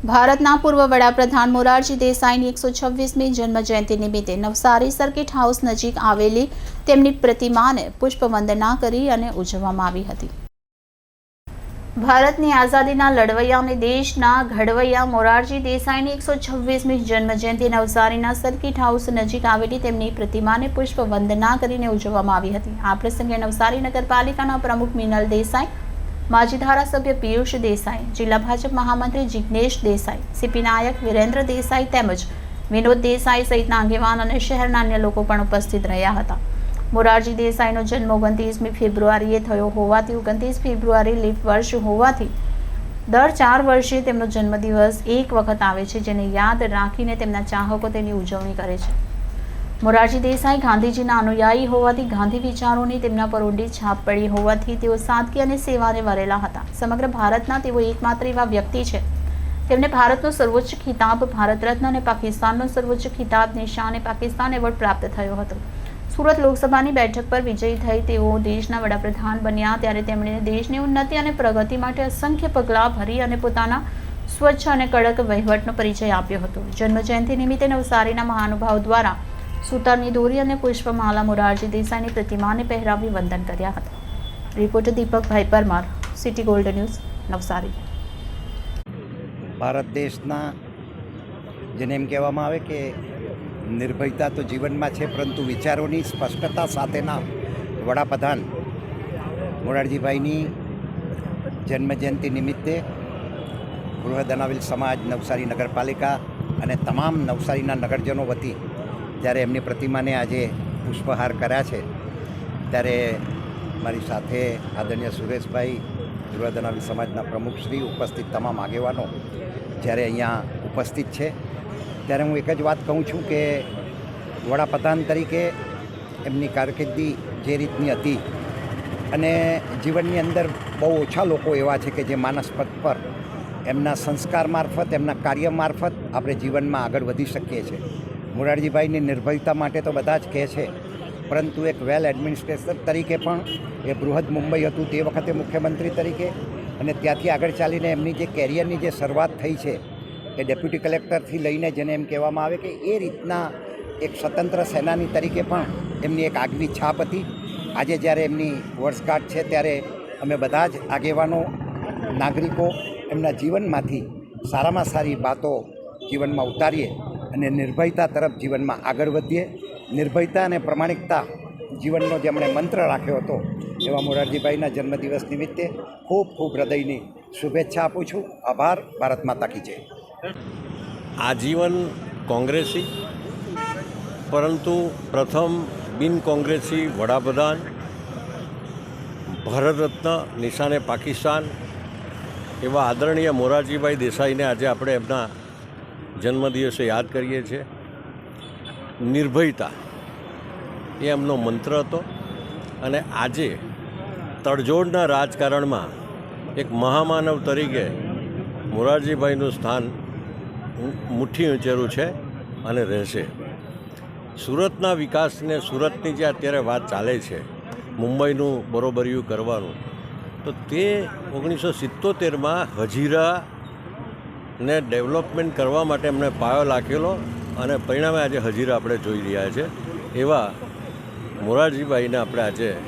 ભારતના પૂર્વ વડાપ્રધાન મોરારજી દેસાઈની 126મી જન્મજયંતિ નિમિત્તે નવસારી સર્કિટ હાઉસ નજીક આવેલી તેમની પ્રતિમાને પુષ્પવંદના કરી અને ઉજવવામાં આવી હતી. ભારતની આઝાદીના લડવૈયા અને દેશના ઘડવૈયા મોરારજી દેસાઈની 126મી જન્મજયંતિ નવસારીના સર્કિટ હાઉસ નજીક આવેલી તેમની પ્રતિમાને પુષ્પવંદના કરીને ઉજવવામાં આવી હતી. આ પ્રસંગે નવસારી નગરપાલિકાના પ્રમુખ મિનલ દેસાઈ, માજી ધારાસભ્ય પિયુષ દેસાઈ, જિલ્લા ભાજપ મહામંત્રી જિગ્નેશ દેસાઈ, સીપી નાયક, વિરેન્દ્ર દેસાઈ તેમજ વિનોદ દેસાઈ સહિતના આગેવાન અને શહેરના અન્ય લોકો પણ ઉપસ્થિત રહ્યા હતા. મોરારજી દેસાઈનો જન્મ 29મી ફેબ્રુઆરીએ થયો હોવાથી 29 ફેબ્રુઆરી લીપ વર્ષ હોવાથી દર 4 વર્ષે તેમનો જન્મદિવસ એક વખત આવે છે, જેને યાદ રાખીને તેમના ચાહકો તેની ઉજવણી કરે છે. મોરારજી દેસાઈ ગાંધીજીના અનુયાયી હોવાથી ગાંધી વિચારોની તેમના પર ઊંડી છાપ પડી હોવાથી તેઓ સાદગી અને સેવાને વરેલા હતા. સમગ્ર ભારતના તેઓ એકમાત્ર એવા વ્યક્તિ છે તેમને ભારતનો સર્વોચ્ચ ખિતાબ ભારત રત્ન અને પાકિસ્તાનનો સર્વોચ્ચ ખિતાબ નિશાન પાકિસ્તાન એવોર્ડ પ્રાપ્ત થયો હતો. સુરત લોકસભાની બેઠક પર વિજયી થઈ તેઓ દેશના વડાપ્રધાન બન્યા ત્યારે તેમણે દેશની ઉન્નતિ અને પ્રગતિ માટે અસંખ્ય પગલાં ભરી અને પોતાના સ્વચ્છ અને કડક વહીવટનો પરિચય આપ્યો હતો. જન્મજયંતિ નિમિત્તે નવસારીના મહાનુભાવ દ્વારા સૂતરની દોરી અને પુષ્પમાલા મોરારજી દેસાઈની પ્રતિમાને પહેરાવી વંદન કર્યા હતા. રિપોર્ટર દીપકભાઈ Parmar, city gold news, Navsari. Bharat દેશના જેને એમ કહેવામાં આવે કે નિર્ભયતા તો જીવનમાં છે, પરંતુ વિચારોની સ્પષ્ટતા સાથેના વડાપ્રધાન મોરારજીભાઈની જન્મજયંતિ નિમિત્તે બૃહદ અનાવિલ સમાજ, નવસારી નગરપાલિકા અને તમામ નવસારીના નગરજનો વતી જ્યારે એમની પ્રતિમાને આજે પુષ્પહાર કર્યા છે ત્યારે મારી સાથે આદરણીય સુરેશભાઈ, બૃહદ અનાવિલ સમાજના પ્રમુખશ્રી, ઉપસ્થિત તમામ આગેવાનો જ્યારે અહીંયા ઉપસ્થિત છે ત્યારે હું એક જ વાત કહું છું કે વડાપ્રધાન તરીકે એમની કારકિર્દી જે રીતની હતી અને જીવનની અંદર બહુ ઓછા લોકો એવા છે કે જે માનસ પથ પર એમના સંસ્કાર મારફત, એમના કાર્ય મારફત આપણે જીવનમાં આગળ વધી શકીએ છીએ. મોરારજીભાઈની નિર્ભયતા માટે તો બધા જ કહે છે, પરંતુ એક વેલ એડમિનિસ્ટ્રેટર તરીકે પણ એ બૃહદ મુંબઈ હતું તે વખતે મુખ્યમંત્રી તરીકે અને ત્યાંથી આગળ ચાલીને એમની જે કેરિયરની જે શરૂઆત થઈ છે એ ડેપ્યુટી કલેક્ટરથી લઈને જેને એમ કહેવામાં આવે કે એ રીતના એક સ્વતંત્ર સેનાની તરીકે પણ એમની એક આગવી છાપ હતી. આજે જ્યારે એમની વર્ષગાંઠ છે ત્યારે અમે બધા જ આગેવાનો, નાગરિકો એમના જીવનમાંથી સારામાં સારી વાતો જીવનમાં ઉતારીએ અને નિર્ભયતા તરફ જીવનમાં આગળ વધીએ. નિર્ભયતા અને પ્રમાણિકતા જીવનનો જેમણે મંત્ર રાખ્યો હતો એવા મોરારજીભાઈના જન્મદિવસ નિમિત્તે ખૂબ ખૂબ હૃદયની શુભેચ્છા આપું છું. આભાર. ભારત માતા કી જય. આજીવન કોંગ્રેસી, પરંતુ પ્રથમ બિન કોંગ્રેસી વડાપ્રધાન, ભારત રત્ન નિશાને પાકિસ્તાન એવા આદરણીય મોરારજીભાઈ દેસાઈને આજે આપણે એમના જન્મદિવસે યાદ કરીએ છીએ. નિર્ભયતા એ એમનો મંત્ર હતો અને આજે તડજોડના રાજકારણમાં એક મહામાનવ તરીકે મોરારજીભાઈનું સ્થાન મુઠ્ઠી ઊંચેરું છે અને રહેશે. સુરતના વિકાસને, સુરતની જે અત્યારે વાત ચાલે છે મુંબઈનું બરોબરિયું કરવાનું, તો તે 1977માં હજીરાને ડેવલપમેન્ટ કરવા માટે એમણે પાયો લાખેલો અને પરિણામે આજે હજીરા આપણે જોઈ રહ્યા છે. એવા મોરારજીભાઈને આપણે આજે